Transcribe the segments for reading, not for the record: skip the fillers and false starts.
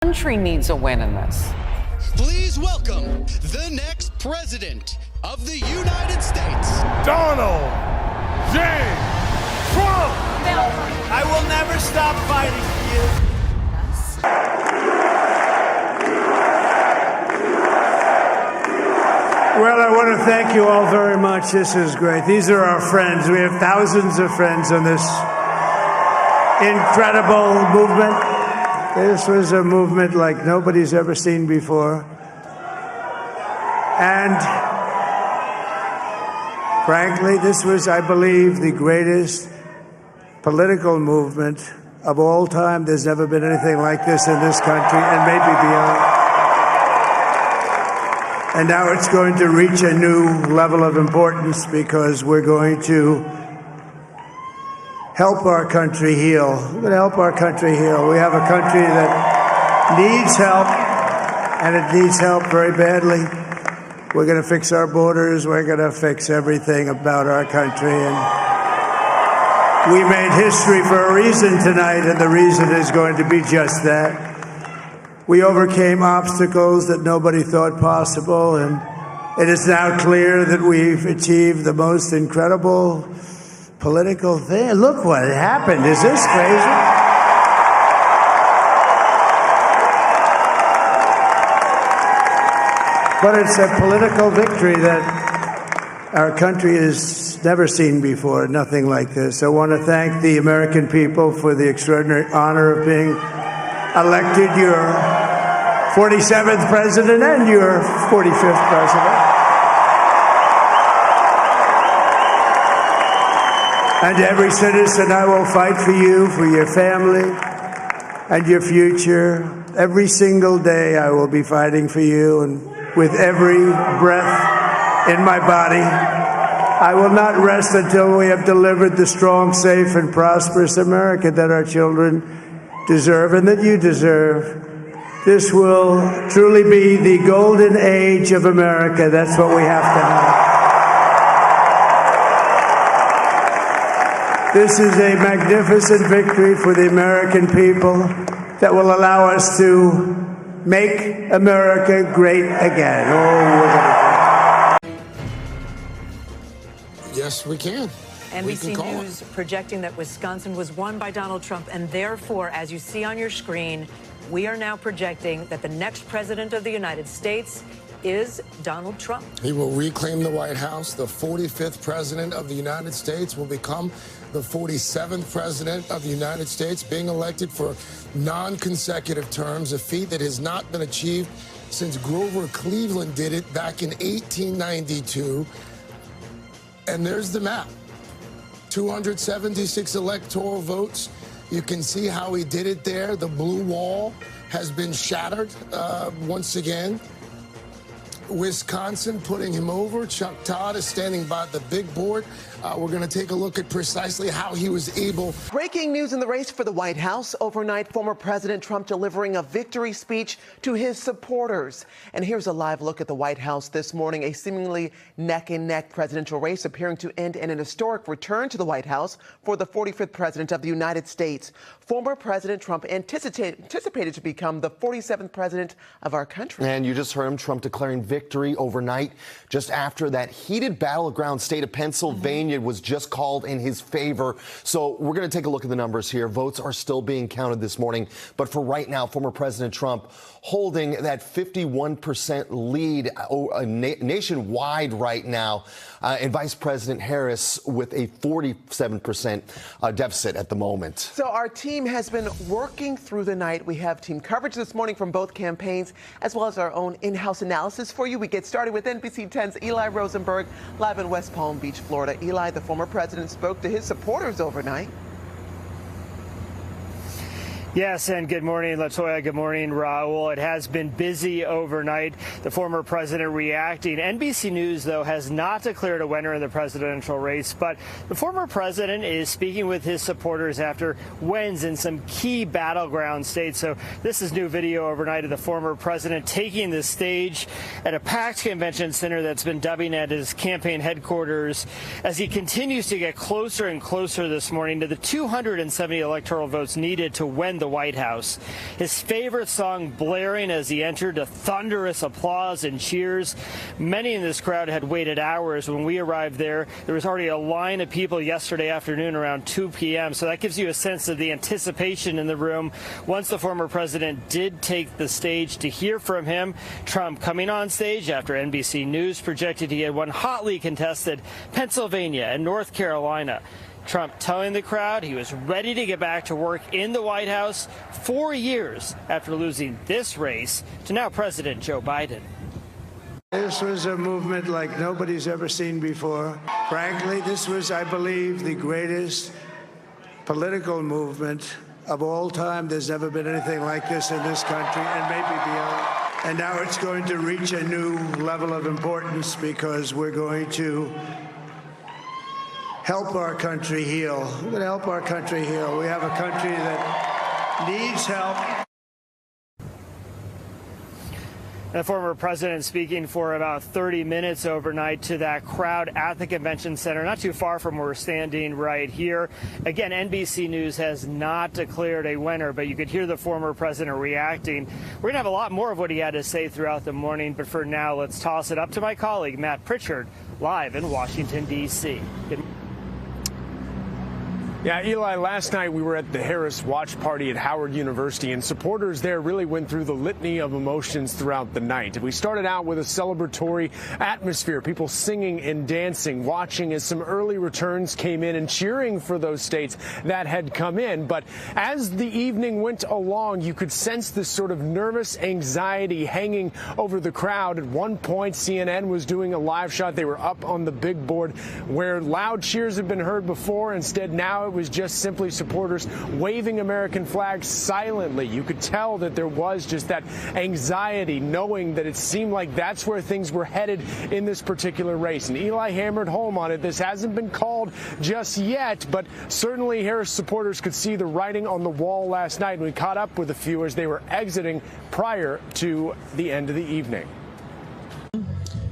Country needs a win in this. Please welcome the next president of the United States, Donald J. Trump. I will never stop fighting for you. Well, I want to thank you all very much. This is great. These are our friends. We have thousands of friends on this incredible movement. This was a movement like nobody's ever seen before. And frankly, this was, I believe, the greatest political movement of all time. There's never been anything like this in this country, and maybe beyond. And now it's going to reach a new level of importance because we're going to help our country heal. We're going to help our country heal. We have a country that needs help, and it needs help very badly. We're going to fix our borders. We're going to fix everything about our country. And we made history for a reason tonight, and the reason is going to be just that. We overcame obstacles that nobody thought possible, and it is now clear that we've achieved the most incredible political thing. Look what happened. Is this crazy? But it's a political victory that our country has never seen before, nothing like this. I want to thank the American people for the extraordinary honor of being elected your 47th president and your 45th president. And every citizen, I will fight for you, for your family, and your future. Every single day, I will be fighting for you, and with every breath in my body, I will not rest until we have delivered the strong, safe, and prosperous America that our children deserve and that you deserve. This will truly be the golden age of America. That's what we have to have. This is a magnificent victory for the American people that will allow us to make America great again. Yes, we can. NBC News projecting that Wisconsin was won by Donald Trump, and therefore, as you see on your screen, we are now projecting that the next president of the United States is Donald Trump. He will reclaim the White House. The 45th president of the United States will become the 47th president of the United States, being elected for non-consecutive terms, a feat that has not been achieved since Grover Cleveland did it back in 1892. And there's the map. 276 electoral votes. You can see how he did it there. The blue wall has been shattered once again. Wisconsin putting him over. Chuck Todd is standing by the big board. We're going to take a look at precisely how he was able. Breaking news in the race for the White House. Overnight, former President Trump delivering a victory speech to his supporters. And here's a live look at the White House this morning. A seemingly neck-and-neck presidential race appearing to end in an historic return to the White House for the 45th president of the United States. Former President Trump anticipated to become the 47th president of our country. And you just heard him, Trump declaring victory overnight just after that heated battleground state of Pennsylvania was just called in his favor. So we're going to take a look at the numbers here. Votes are still being counted this morning. But for right now, former President Trump holding that 51% lead nationwide right now, and Vice President Harris with a 47% deficit at the moment. So our team has been working through the night. We have team coverage this morning from both campaigns, as well as our own in-house analysis for you. We get started with NBC 10's Eli Rosenberg, live in West Palm Beach, Florida. Eli, the former president spoke to his supporters overnight. Yes, and good morning, Latoya. Good morning, Raul. It has been busy overnight. The former president reacting. NBC News, though, has not declared a winner in the presidential race, but the former president is speaking with his supporters after wins in some key battleground states. So this is new video overnight of the former president taking the stage at a packed convention center that's been dubbing at his campaign headquarters as he continues to get closer and closer this morning to the 270 electoral votes needed to win the White House. His favorite song blaring as he entered to thunderous applause and cheers. Many in this crowd had waited hours. When we arrived there, there was already a line of people yesterday afternoon around 2 p.m. So that gives you a sense of the anticipation in the room. Once the former president did take the stage to hear from him, Trump coming on stage after NBC News projected he had won hotly contested Pennsylvania and North Carolina. Trump telling the crowd he was ready to get back to work in the White House 4 years after losing this race to now President Joe Biden. This was a movement like nobody's ever seen before. Frankly, this was, I believe, the greatest political movement of all time. There's never been anything like this in this country and maybe beyond. And now it's going to reach a new level of importance because we're going to help our country heal. We're going to help our country heal. We have a country that needs help. The former president speaking for about 30 minutes overnight to that crowd at the convention center, not too far from where we're standing right here. Again, NBC News has not declared a winner, but you could hear the former president reacting. We're going to have a lot more of what he had to say throughout the morning, but for now, let's toss it up to my colleague, Matt Pritchard, live in Washington, D.C. Yeah, Eli, last night we were at the Harris Watch Party at Howard University, and supporters there really went through the litany of emotions throughout the night. We started out with a celebratory atmosphere, people singing and dancing, watching as some early returns came in and cheering for those states that had come in. But as the evening went along, you could sense this sort of nervous anxiety hanging over the crowd. At one point, CNN was doing a live shot. They were up on the big board where loud cheers had been heard before. Instead, now it was just simply supporters waving American flags silently. You could tell that there was just that anxiety, knowing that it seemed like that's where things were headed in this particular race. And Eli hammered home on it. This hasn't been called just yet, but certainly Harris supporters could see the writing on the wall last night. We caught up with a few as they were exiting prior to the end of the evening.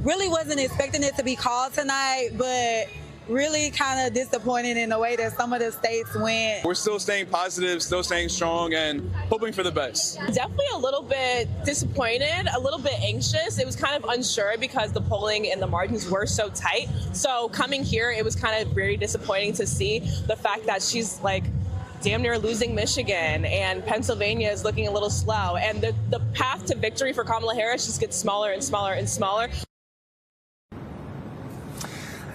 Really wasn't expecting it to be called tonight, but really kind of disappointed in the way that some of the states went. We're still staying positive, still staying strong, and hoping for the best. Definitely a little bit disappointed, a little bit anxious. It was kind of unsure because the polling and the margins were so tight. So coming here, it was kind of very disappointing to see the fact that she's like damn near losing Michigan, and Pennsylvania is looking a little slow. And the path to victory for Kamala Harris just gets smaller and smaller and smaller.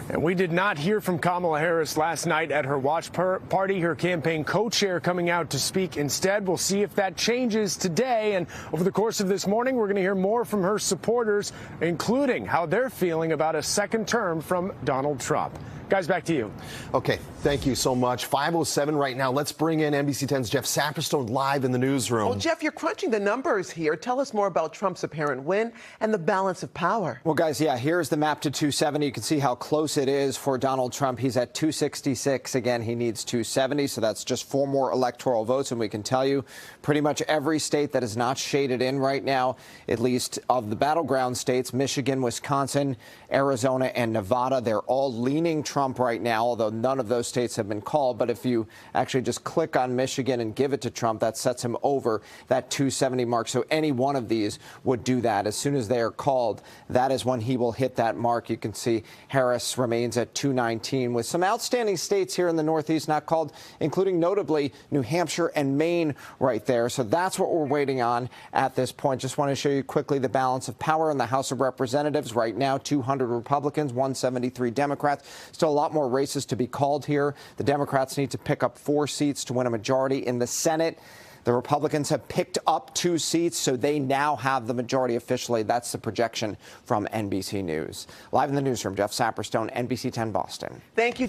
And we did not hear from Kamala Harris last night at her watch party, her campaign co-chair coming out to speak instead. We'll see if that changes today. And over the course of this morning, we're going to hear more from her supporters, including how they're feeling about a second term from Donald Trump. Guys, back to you. Okay, thank you so much. 5:07 right now. Let's bring in NBC 10's Jeff Saperstone live in the newsroom. Well, Jeff, you're crunching the numbers here. Tell us more about Trump's apparent win and the balance of power. Well, guys, yeah, here's the map to 270. You can see how close it is for Donald Trump. He's at 266. Again, he needs 270, so that's just 4 more electoral votes. And we can tell you pretty much every state that is not shaded in right now, at least of the battleground states, Michigan, Wisconsin, Arizona, and Nevada, they're all leaning Trump right now, although none of those states have been called. But if you actually just click on Michigan and give it to Trump, that sets him over that 270 mark. So any one of these would do that. As soon as they are called, that is when he will hit that mark. You can see Harris remains at 219 with some outstanding states here in the Northeast not called, including notably New Hampshire and Maine right there. So that's what we're waiting on at this point. Just want to show you quickly the balance of power in the House of Representatives right now. 200 Republicans, 173 Democrats. Still a lot more races to be called here. The Democrats need to pick up 4 seats to win a majority in the Senate. The Republicans have picked up 2 seats, so they now have the majority officially. That's the projection from NBC News. Live in the newsroom, Jeff Saperstone, NBC 10 Boston. Thank you.